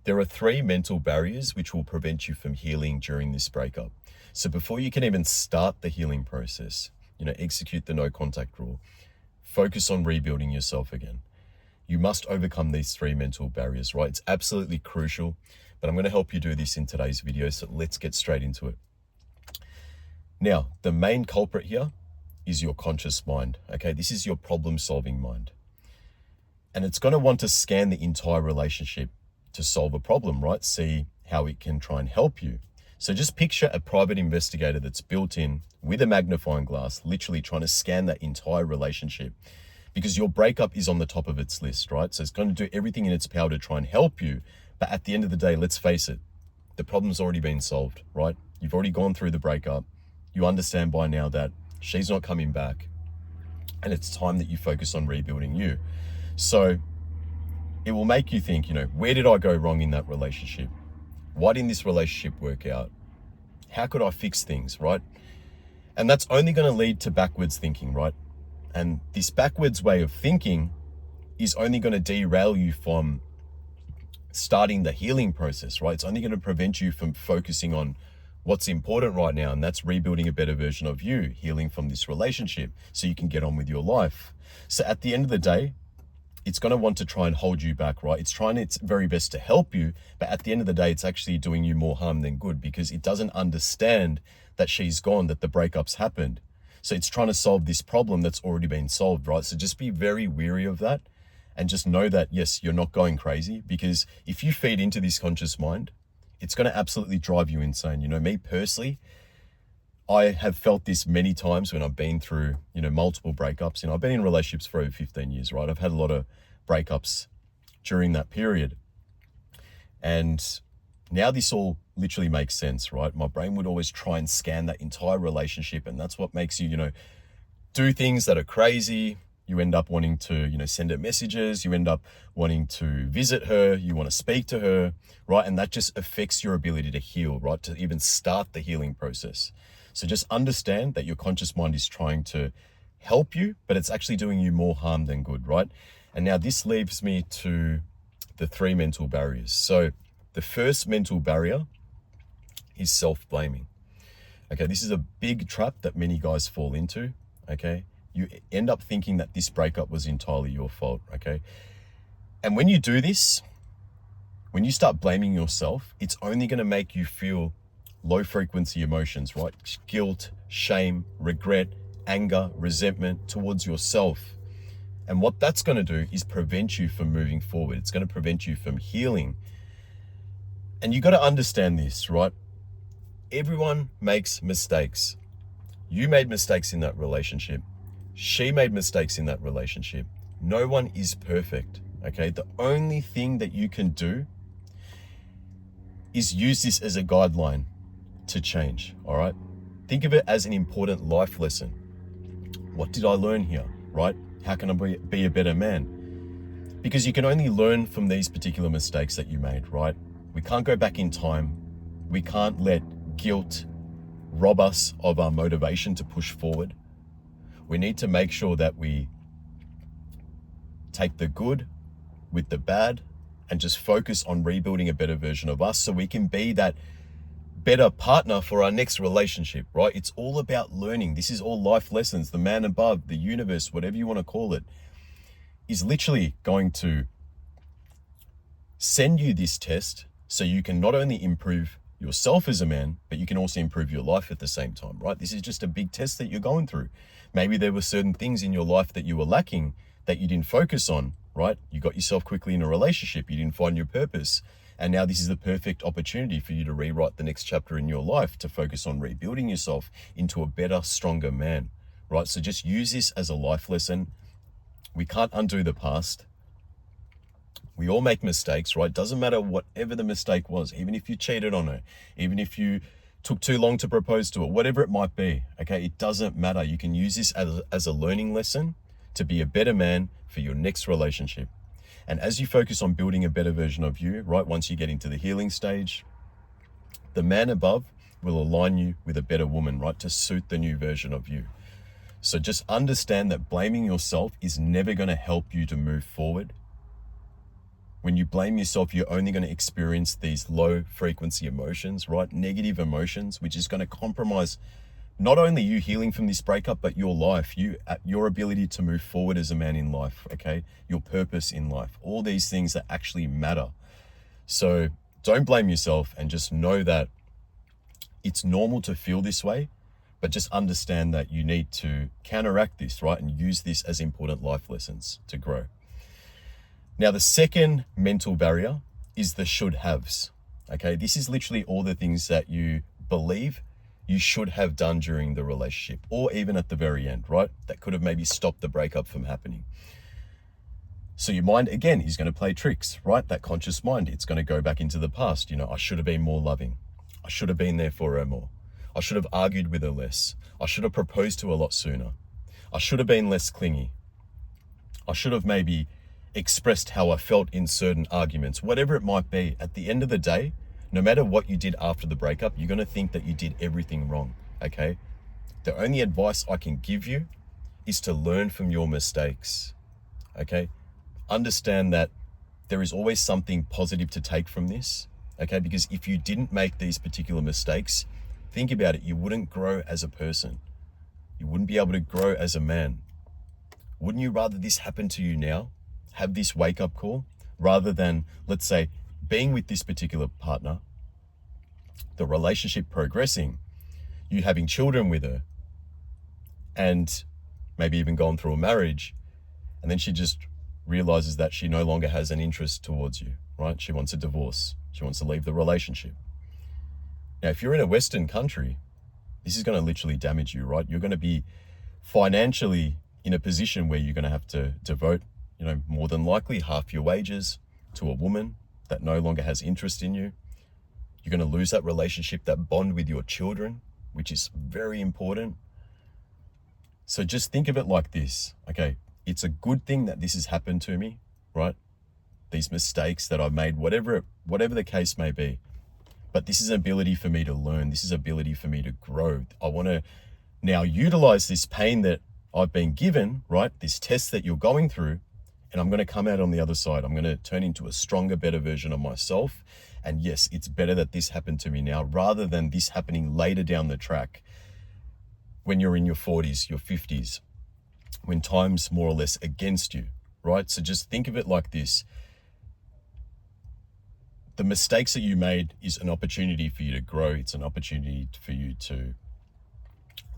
There are 3 mental barriers which will prevent you from healing during this breakup. So before you can even start the healing process, execute the no contact rule, focus on rebuilding yourself again. You must overcome these 3 mental barriers, right? It's absolutely crucial, but I'm going to help you do this in today's video. So let's get straight into it. Now, the main culprit here is your conscious mind. Okay, this is your problem-solving mind. And it's going to want to scan the entire relationship to solve a problem, right? See how it can try and help you. So just picture a private investigator that's built in with a magnifying glass, literally trying to scan that entire relationship, because your breakup is on the top of its list, right? So it's going to do everything in its power to try and help you. But at the end of the day, let's face it, the problem's already been solved, right? You've already gone through the breakup. You understand by now that she's not coming back, and it's time that you focus on rebuilding you. So it will make you think, where did I go wrong in that relationship? Why didn't this relationship work out? How could I fix things, right? And that's only going to lead to backwards thinking, right? And this backwards way of thinking is only going to derail you from starting the healing process, right? It's only going to prevent you from focusing on what's important right now, and that's rebuilding a better version of you, healing from this relationship so you can get on with your life. So at the end of the day, it's going to want to try and hold you back, right? It's trying its very best to help you, but at the end of the day, it's actually doing you more harm than good because it doesn't understand that she's gone, that the breakup's happened. So it's trying to solve this problem that's already been solved, right? So just be very wary of that and just know that, yes, you're not going crazy, because if you feed into this conscious mind, it's going to absolutely drive you insane. Me personally, I have felt this many times when I've been through, multiple breakups. I've been in relationships for over 15 years, right? I've had a lot of breakups during that period. And now this all literally makes sense, right? My brain would always try and scan that entire relationship. And that's what makes you, do things that are crazy. You end up wanting to, send her messages. You end up wanting to visit her. You want to speak to her, right? And that just affects your ability to heal, right? To even start the healing process. So just understand that your conscious mind is trying to help you, but it's actually doing you more harm than good, right? And now this leaves me to the 3 mental barriers. So the first mental barrier is self-blaming. Okay, this is a big trap that many guys fall into, okay? You end up thinking that this breakup was entirely your fault, okay? And when you do this, when you start blaming yourself, it's only going to make you feel low frequency emotions, right? Guilt, shame, regret, anger, resentment towards yourself. And what that's going to do is prevent you from moving forward. It's going to prevent you from healing. And you got to understand this, right? Everyone makes mistakes. You made mistakes in that relationship. She made mistakes in that relationship. No one is perfect, okay? The only thing that you can do is use this as a guideline to change, all right? Think of it as an important life lesson. What did I learn here, right? How can I be a better man? Because you can only learn from these particular mistakes that you made, right? We can't go back in time. We can't let guilt rob us of our motivation to push forward. We need to make sure that we take the good with the bad and just focus on rebuilding a better version of us so we can be that better partner for our next relationship, right? It's all about learning. This is all life lessons. The man above, the universe, whatever you want to call it, is literally going to send you this test so you can not only improve yourself as a man, but you can also improve your life at the same time, right? This is just a big test that you're going through. Maybe there were certain things in your life that you were lacking that you didn't focus on, right? You got yourself quickly in a relationship. You didn't find your purpose. And now this is the perfect opportunity for you to rewrite the next chapter in your life, to focus on rebuilding yourself into a better, stronger man, right? So just use this as a life lesson. We can't undo the past. We all make mistakes, right? Doesn't matter whatever the mistake was, even if you cheated on her, even if you took too long to propose to her, whatever it might be, okay? It doesn't matter. You can use this as a learning lesson to be a better man for your next relationship. And as you focus on building a better version of you, right, once you get into the healing stage, the man above will align you with a better woman, right, to suit the new version of you. So just understand that blaming yourself is never going to help you to move forward. When you blame yourself, you're only going to experience these low frequency emotions, right? Negative emotions, which is going to compromise not only you healing from this breakup, but your life, your ability to move forward as a man in life, okay? Your purpose in life, all these things that actually matter. So don't blame yourself, and just know that it's normal to feel this way, but just understand that you need to counteract this, right? And use this as important life lessons to grow. Now, the second mental barrier is the should haves, okay? This is literally all the things that you believe you should have done during the relationship, or even at the very end, right? That could have maybe stopped the breakup from happening. So your mind, again, is going to play tricks, right? That conscious mind, it's going to go back into the past. I should have been more loving. I should have been there for her more. I should have argued with her less. I should have proposed to her a lot sooner. I should have been less clingy. I should have maybe expressed how I felt in certain arguments, whatever it might be. At the end of the day, no matter what you did after the breakup, you're going to think that you did everything wrong, okay? The only advice I can give you is to learn from your mistakes, okay? Understand that there is always something positive to take from this, okay? Because if you didn't make these particular mistakes, think about it, you wouldn't grow as a person. You wouldn't be able to grow as a man. Wouldn't you rather this happen to you now? Have this wake-up call, rather than, let's say, being with this particular partner, the relationship progressing, you having children with her, and maybe even gone through a marriage, and then she just realizes that she no longer has an interest towards you, right? She wants a divorce. She wants to leave the relationship. Now, if you're in a Western country, this is going to literally damage you, right? You're going to be financially in a position where you're going to have to devote, more than likely half your wages to a woman that no longer has interest in you. You're going to lose that relationship, that bond with your children, which is very important. So just think of it like this, okay? It's a good thing that this has happened to me, right? These mistakes that I've made, whatever the case may be. But this is an ability for me to learn. This is an ability for me to grow. I want to now utilize this pain that I've been given, right? This test that you're going through, and I'm going to come out on the other side. I'm going to turn into a stronger, better version of myself. And yes, it's better that this happened to me now, rather than this happening later down the track when you're in your 40s, your 50s, when time's more or less against you, right? So just think of it like this. The mistakes that you made is an opportunity for you to grow. It's an opportunity for you to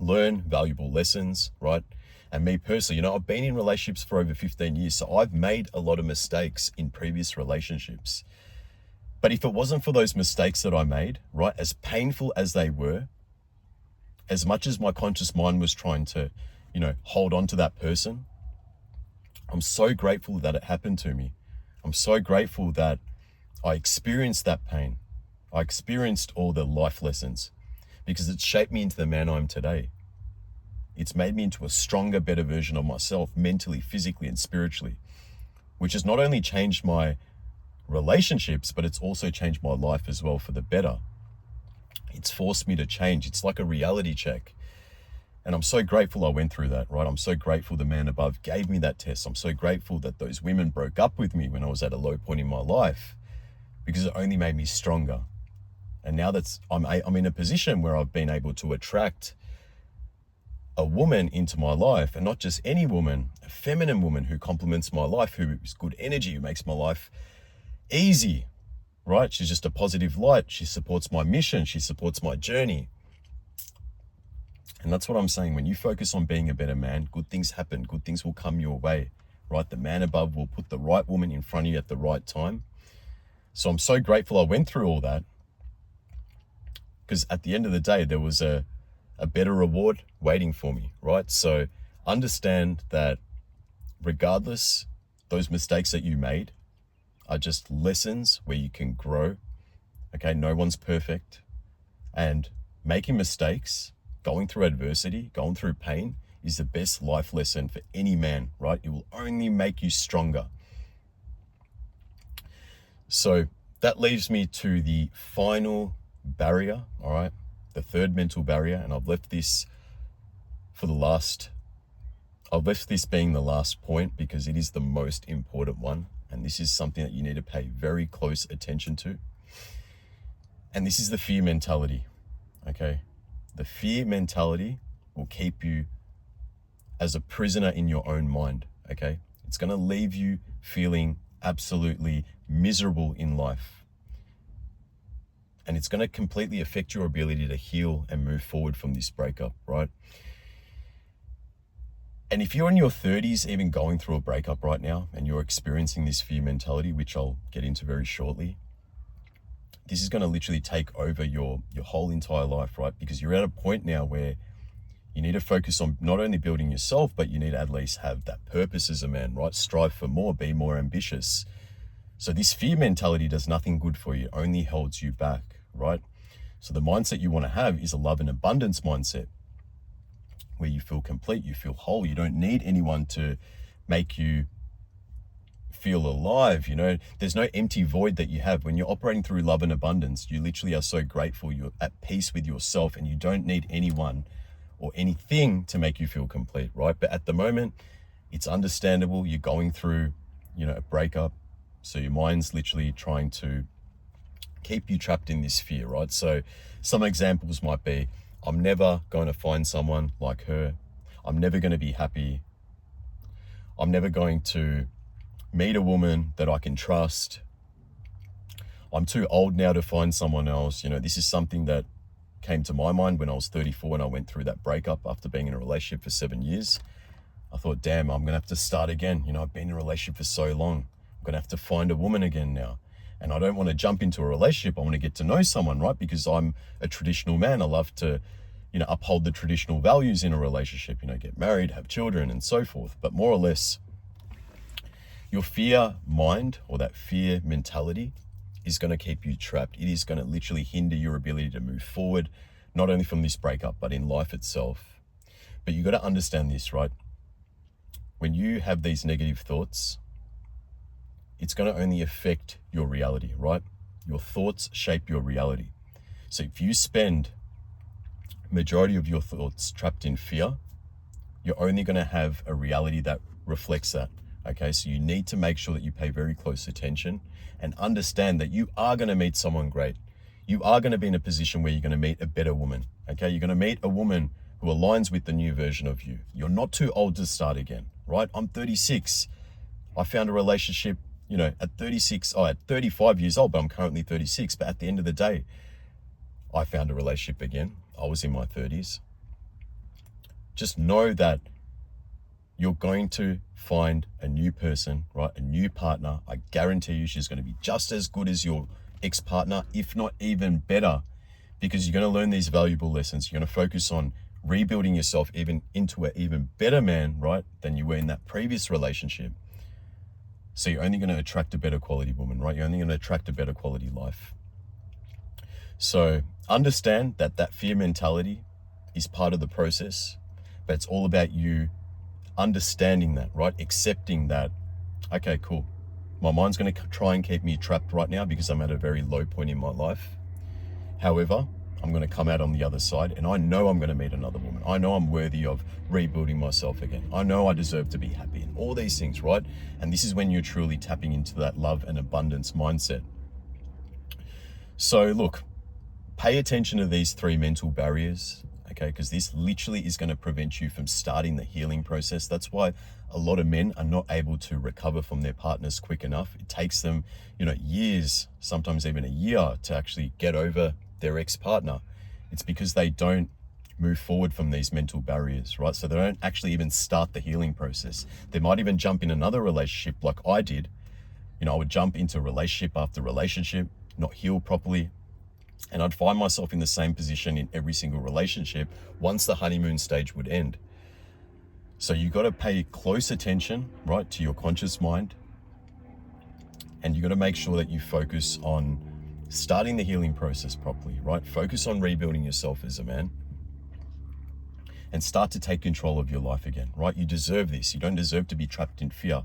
learn valuable lessons, right? And me personally, I've been in relationships for over 15 years, so I've made a lot of mistakes in previous relationships. But if it wasn't for those mistakes that I made, right, as painful as they were, as much as my conscious mind was trying to, hold on to that person, I'm so grateful that it happened to me. I'm so grateful that I experienced that pain. I experienced all the life lessons, because it shaped me into the man I am today. It's made me into a stronger, better version of myself, mentally, physically, and spiritually, which has not only changed my relationships, but it's also changed my life as well for the better. It's forced me to change. It's like a reality check. And I'm so grateful I went through that, right? I'm so grateful the man above gave me that test. I'm so grateful that those women broke up with me when I was at a low point in my life, because it only made me stronger. And now that I'm in a position where I've been able to attract a woman into my life, and not just any woman, a feminine woman who complements my life, who is good energy, who makes my life easy, right? She's just a positive light. She supports my mission. She supports my journey. And that's what I'm saying. When you focus on being a better man, good things happen. Good things will come your way, right? The man above will put the right woman in front of you at the right time. So I'm so grateful I went through all that, because at the end of the day, there was a better reward waiting for me, right? So understand that regardless, those mistakes that you made are just lessons where you can grow, okay? No one's perfect. And making mistakes, going through adversity, going through pain is the best life lesson for any man, right? It will only make you stronger. So that leaves me to the final barrier, all right? The third mental barrier, and I've left this being the last point because it is the most important one, and this is something that you need to pay very close attention to. And this is the fear mentality, okay? The fear mentality will keep you as a prisoner in your own mind, okay? It's going to leave you feeling absolutely miserable in life. And it's going to completely affect your ability to heal and move forward from this breakup, right? And if you're in your 30s, even going through a breakup right now, and you're experiencing this fear mentality, which I'll get into very shortly, this is going to literally take over your whole entire life, right? Because you're at a point now where you need to focus on not only building yourself, but you need to at least have that purpose as a man, right? Strive for more, be more ambitious. So this fear mentality does nothing good for you, it only holds you back, right? So the mindset you want to have is a love and abundance mindset, where you feel complete, you feel whole, you don't need anyone to make you feel alive. You know, there's no empty void that you have. When you're operating through love and abundance, you literally are so grateful, you're at peace with yourself, and you don't need anyone or anything to make you feel complete, right? But at the moment, it's understandable. You're going through, a breakup. So your mind's literally trying to keep you trapped in this fear, right? So some examples might be, I'm never going to find someone like her. I'm never going to be happy. I'm never going to meet a woman that I can trust. I'm too old now to find someone else. This is something that came to my mind when I was 34 and I went through that breakup after being in a relationship for 7 years. I thought, damn, I'm going to have to start again. I've been in a relationship for so long. I'm going to have to find a woman again now. And I don't want to jump into a relationship. I want to get to know someone, right? Because I'm a traditional man. I love to, uphold the traditional values in a relationship, get married, have children, and so forth. But more or less, your fear mind, or that fear mentality, is going to keep you trapped. It is going to literally hinder your ability to move forward, not only from this breakup, but in life itself. But you got to understand this, right? When you have these negative thoughts, it's going to only affect your reality, right? Your thoughts shape your reality. So if you spend majority of your thoughts trapped in fear, you're only going to have a reality that reflects that. Okay, so you need to make sure that you pay very close attention and understand that you are going to meet someone great. You are going to be in a position where you're going to meet a better woman. Okay, you're going to meet a woman who aligns with the new version of you. You're not too old to start again, right? I'm 36. I found a relationship, at 36, at 35 years old, but I'm currently 36. But at the end of the day, I found a relationship again. I was in my 30s. Just know that you're going to find a new person, right? A new partner. I guarantee you she's going to be just as good as your ex-partner, if not even better, because you're going to learn these valuable lessons. You're going to focus on rebuilding yourself even into an even better man, right, than you were in that previous relationship. So you're only going to attract a better quality woman, right? You're only going to attract a better quality life. So understand that fear mentality is part of the process, but it's all about you understanding that, right? Accepting that, okay, cool. My mind's going to try and keep me trapped right now because I'm at a very low point in my life. However, I'm going to come out on the other side, and I know I'm going to meet another woman. I know I'm worthy of rebuilding myself again. I know I deserve to be happy and all these things, right? And this is when you're truly tapping into that love and abundance mindset. So look, pay attention to these 3 mental barriers, okay? Because this literally is going to prevent you from starting the healing process. That's why a lot of men are not able to recover from their partners quick enough. It takes them, years, sometimes even a year, to actually get over their ex-partner. It's because they don't move forward from these mental barriers, right? So they don't actually even start the healing process. They might even jump in another relationship like I did. I would jump into relationship after relationship, not heal properly, and I'd find myself in the same position in every single relationship once the honeymoon stage would end. So you got to pay close attention, right, to your conscious mind, and you got to make sure that you focus on starting the healing process properly, right? Focus on rebuilding yourself as a man and start to take control of your life again, right? You deserve this. You don't deserve to be trapped in fear.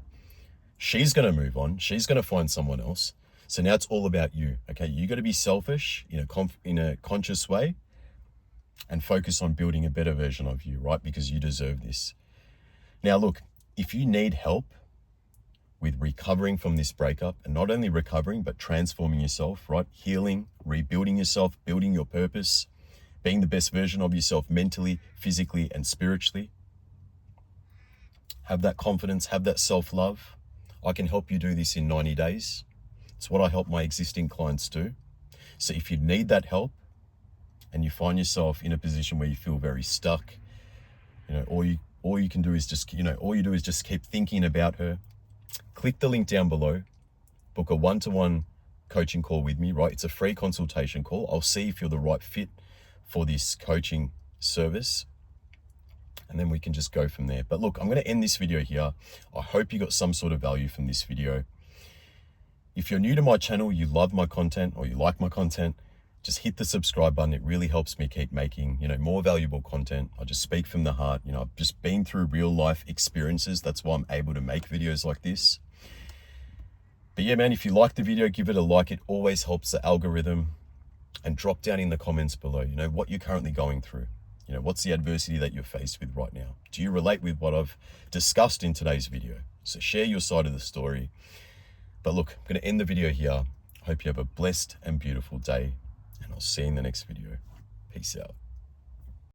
She's going to move on. She's going to find someone else. So now it's all about you, okay? You got to be selfish in a conscious way and focus on building a better version of you, right? Because you deserve this. Now, look, if you need help with recovering from this breakup, and not only recovering, but transforming yourself, right? Healing, rebuilding yourself, building your purpose, being the best version of yourself mentally, physically, and spiritually. Have that confidence, have that self-love. I can help you do this in 90 days. It's what I help my existing clients do. So if you need that help and you find yourself in a position where you feel very stuck, all you can do is just keep thinking about her, click the link down below, book a one-to-one coaching call with me, right? It's a free consultation call. I'll see if you're the right fit for this coaching service, and then we can just go from there. But look, I'm going to end this video here. I hope you got some sort of value from this video. If you're new to my channel, you love my content or you like my content, just hit the subscribe button. It really helps me keep making, more valuable content. I just speak from the heart. I've just been through real life experiences. That's why I'm able to make videos like this. But yeah, man, if you like the video, give it a like. It always helps the algorithm. And drop down in the comments below, what you're currently going through. What's the adversity that you're faced with right now? Do you relate with what I've discussed in today's video? So share your side of the story. But look, I'm going to end the video here. Hope you have a blessed and beautiful day, and I'll see you in the next video. Peace out.